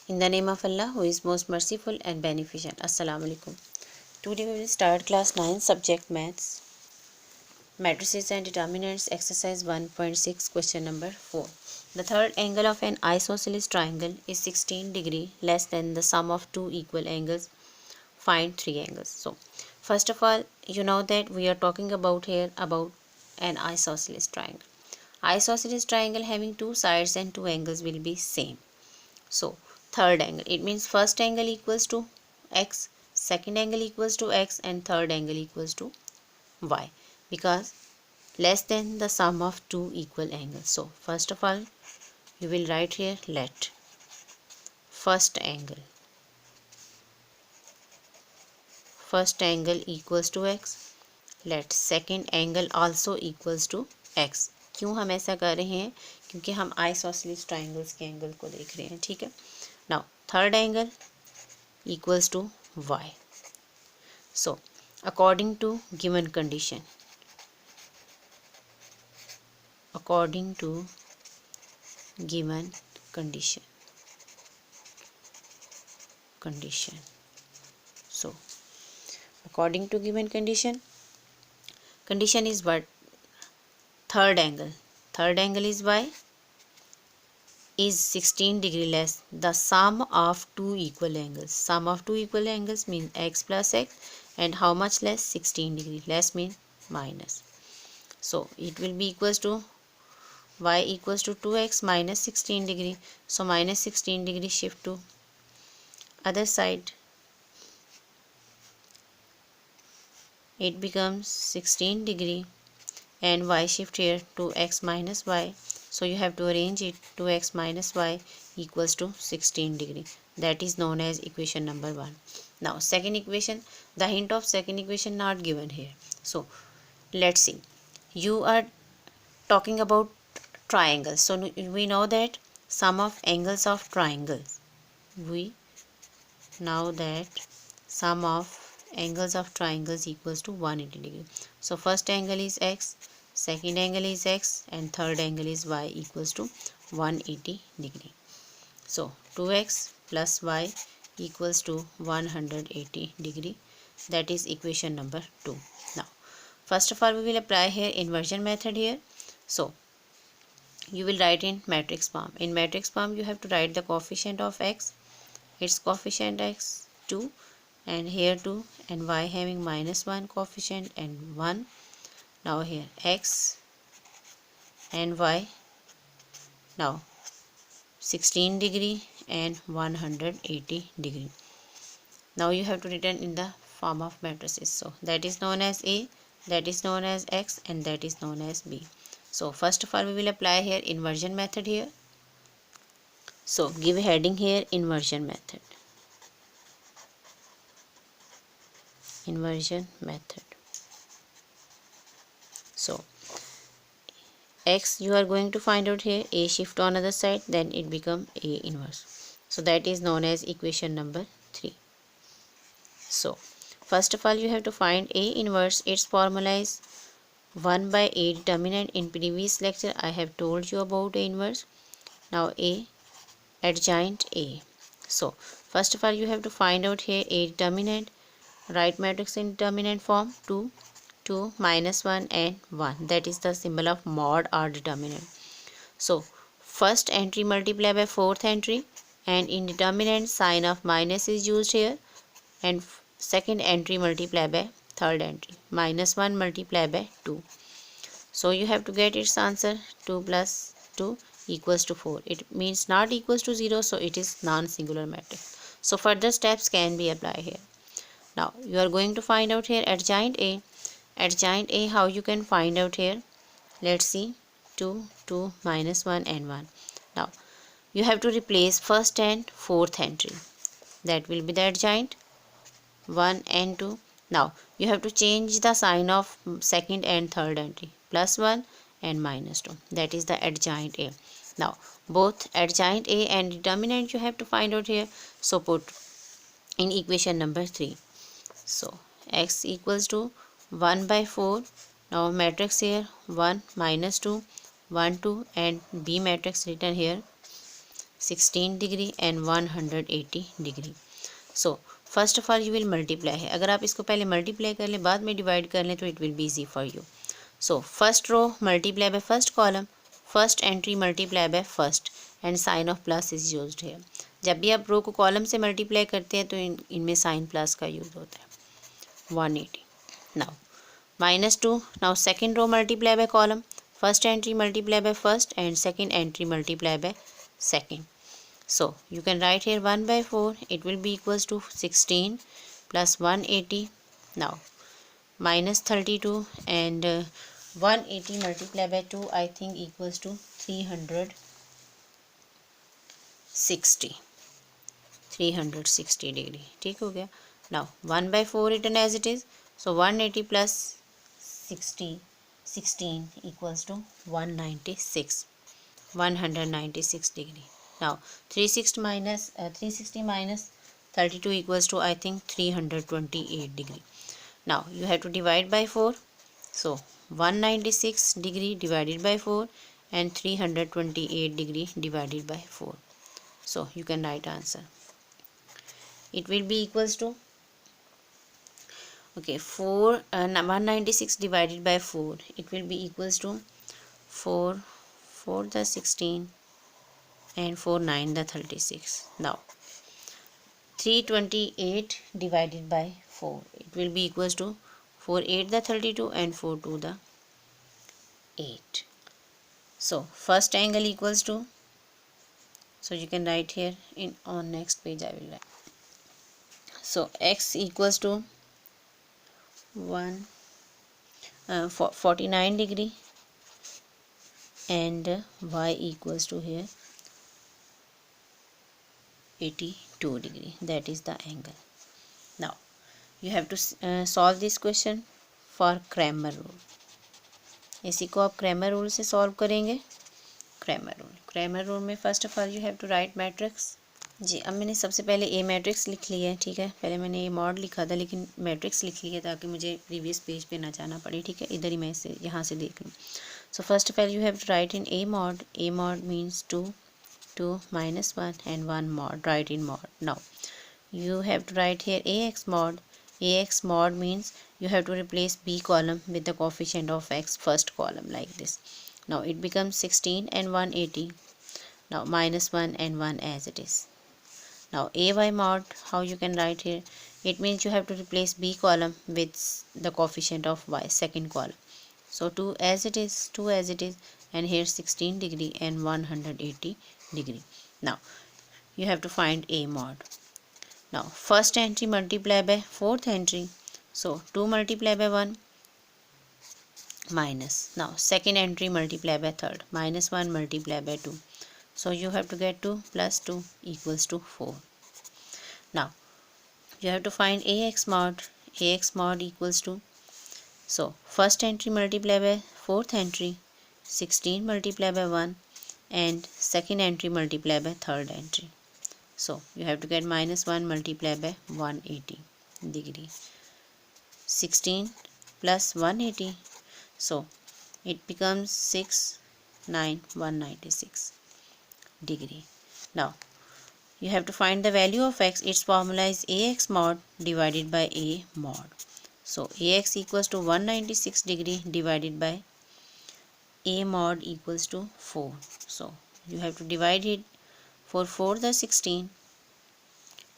In the name of Allah, who is most merciful and beneficent. Assalamu alaikum. Today we will start class 9 subject maths. Matrices and determinants, exercise 1.6, question number 4. The third angle of an isosceles triangle is 16 degree less than the sum of two equal angles. Find three angles. So, first of all, you know that we are talking about here about an isosceles triangle. Isosceles triangle having two sides and two angles will be same. So, third angle, it means first angle equals to x, second angle equals to x, and third angle equals to y, because less than the sum of two equal angles. So, first of all, you will write here let first angle equals to x, let second angle also equals to x. क्यों हम ऐसा कर रहे हैं? क्योंकि हम isosceles triangles के angle को देख रहे हैं, ठीक है. Now third angle equals to y. So, according to given condition, So, according to given condition is what? Third angle is y is 16 degree less the sum of two equal angles. Sum of two equal angles means x plus x, and how much less? 16 degree. Less means minus. So, it will be equals to y equals to 2x minus 16 degree. So, minus 16 degree shift to other side. It becomes 16 degree, and y shift here to x minus y. So, you have to arrange it. 2x minus y equals to 16 degree. That is known as equation number 1. Now, second equation, the hint of second equation not given here. So, let's see. You are talking about triangles. So, we know that sum of angles of triangles. We know that sum of angles of triangles equals to 180 degree. So, first angle is x, second angle is x, and third angle is y equals to 180 degree. So, 2x plus y equals to 180 degree. That is equation number 2. Now, first of all, we will apply here inversion method here. So, you will write in matrix form. In matrix form, you have to write the coefficient of x. Its coefficient x 2, and here 2, and y having minus 1 coefficient and 1. Now here x and y, now 16 degree and 180 degree. Now you have to written in the form of matrices. So that is known as A, that is known as x, and that is known as B. So first of all, we will apply here inversion method here. So give a heading here inversion method. So x you are going to find out here, A shift on other side, then it become A inverse. So that is known as equation number 3. So first of all, you have to find A inverse. Its formula is 1 by A determinant. In previous lecture I have told you about A inverse. Now A adjoint A. So first of all, you have to find out here A determinant. Write matrix in determinant form. 2 minus 1 and 1. That is the symbol of mod or determinant. So first entry multiply by fourth entry, and in determinant sign of minus is used here, and second entry multiply by third entry. Minus 1 multiply by 2. So you have to get its answer. 2 plus 2 equals to 4. It means not equals to 0, so it is non-singular matrix. So further steps can be applied here. Now you are going to find out here adjoint A. Adjoint A, how you can find out here? Let's see. 2 minus 1 and 1. Now you have to replace first and fourth entry. That will be the adjoint 1 and 2. Now you have to change the sign of second and third entry. Plus 1 and minus 2. That is the adjoint A. Now both adjoint A and determinant you have to find out here. So put in equation number 3. So x equals to 1 by 4. Now matrix here 1 minus 2 1 2, and B matrix written here 16 degree and 180 degree. So first of all you will multiply है, अगर आप इसको पहले multiply कर लें बाद में divide कर लें तो it will be easy for you. So first row multiply by first column, first entry multiply by first and sign of plus is used है. जब भी आप रो को कॉलम से मल्टीप्लाई करते हैं तो इनमें साइन प्लस का यूज होता है. 180. Now -2. Now second row multiply by column, first entry multiply by first and second entry multiply by second. So you can write here 1 by 4, it will be equals to 16 plus 180. Now minus 32 and 180 multiplied by 2 I think equals to 360 degree. ठीक हो गया. Now 1 by 4 written as it is. So 180 plus 16 equals to 196 degree. Now 360 minus 32 equals to I think 328 degree. Now you have to divide by 4. So 196 degree divided by 4 and 328 degree divided by 4. So you can write answer. It will be equals to 196 divided by 4. It will be equals to 4 the 16 and 4 9 the 36. Now 328 divided by 4. It will be equals to 4 8 the 32 and 4 2 the 8. So first angle equals to, so you can write here on next page I will write. So x equals to 49 degree and y equals to here 82 degree. That is the angle. Now you have to solve this question for Cramer rule. इसी को आप Cramer rule से solve करेंगे. Cramer rule में first of all you have to write matrix. जी अब मैंने सबसे पहले ए मैट्रिक्स लिख लिया है. ठीक है, पहले मैंने ए मॉड लिखा था लेकिन मैट्रिक्स लिख लिया ताकि मुझे प्रीवियस पेज पे ना जाना पड़े. ठीक है, इधर ही मैं इसे यहाँ से देख लूँ. So first of all you have to write in a mod. A mod means 2 minus 1 and 1 mod. Write in mod. Now you have to write here ax mod. Ax mod means you have to replace b column with the coefficient of x first column like this. Now it becomes 16 and 180. Now minus 1 and 1 as it is. Now ay mod, how you can write here, it means you have to replace b column with the coefficient of y second column. So 2 as it is, and here 16 degree and 180 degree. Now you have to find a mod. Now first entry multiply by fourth entry, so 2 multiply by 1 minus. Now second entry multiply by third, minus 1 multiply by 2. So you have to get 2 plus 2 equals to 4. Now you have to find ax mod. Ax mod equals to, so first entry multiply by fourth entry, 16 multiply by 1 and second entry multiply by third entry. So you have to get minus 1 multiply by 180 degree. 16 plus 180, so it becomes 6 9 196 degree. Now you have to find the value of x. Its formula is ax mod divided by a mod. So ax equals to 196 degree divided by a mod equals to 4. So you have to divide it. For 4 the 16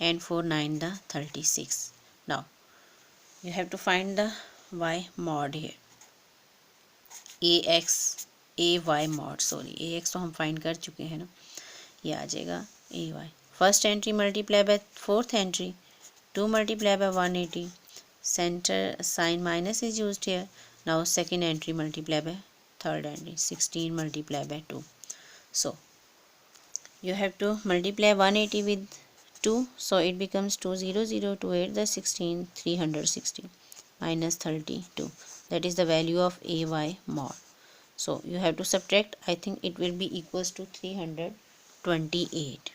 and 4 9 the 36. Now you have to find the y mod here. ax ay mod, sorry ax तो हम find कर चुके हैं ना, ये आ जाएगा ay. First entry multiply by fourth entry, 2 multiply by 180, center sign minus is used here. Now second entry multiply by third entry, 16 multiply by 2. So you have to multiply 180 with 2, so it becomes 200 to 8 the 16 360 minus 32. That is the value of ay mod. So you have to subtract. I think it will be equals to 328.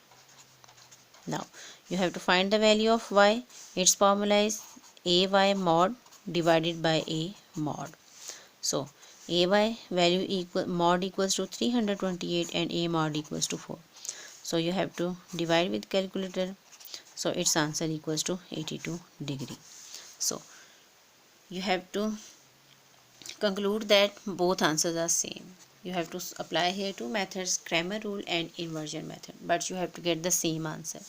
Now you have to find the value of y. Its formula is ay mod divided by a mod. So ay value mod equals to 328 and a mod equals to 4. So you have to divide with calculator. So its answer equals to 82 degree. So you have to conclude that both answers are same. You have to apply here two methods, Cramer rule and inversion method, but you have to get the same answer.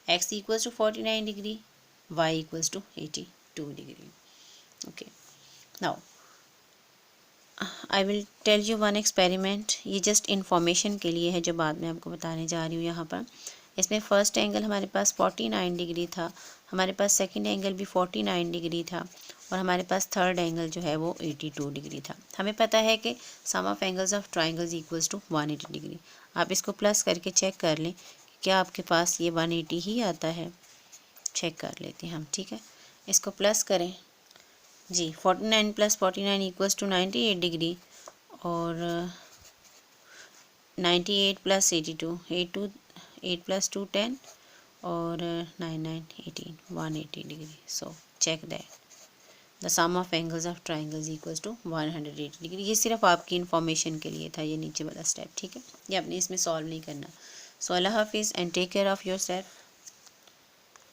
X equals to 49 degree, y equals to 82 degree. Okay, now I will tell you one experiment. ये just information के लिए है जो बाद में आपको बताने जा रही हूँ. यहाँ पर इसमें फ़र्स्ट एंगल हमारे पास 49 डिग्री था, हमारे पास सेकंड एंगल भी 49 डिग्री था, और हमारे पास थर्ड एंगल जो है वो 82 डिग्री था. हमें पता है कि sum of angles of triangles equals to 180 degree. आप इसको प्लस करके चेक कर लें क्या आपके पास ये 180 ही आता है. चेक कर लेते हैं हम. ठीक है, इसको प्लस करें जी. 49 प्लस 49 इक्वल्स टू 98 डिग्री, और 98 प्लस 82, 8 प्लस 2 10, और 9 9 18, 180 degree. So check that the sum of angles of triangles equals to 180 degree. ये सिर्फ आपकी इन्फॉर्मेशन के लिए था ये नीचे वाला स्टेप. ठीक है, ये आपने इसमें सॉल्व नहीं करना. सो अल्लाह हाफिज़ and take care of your self.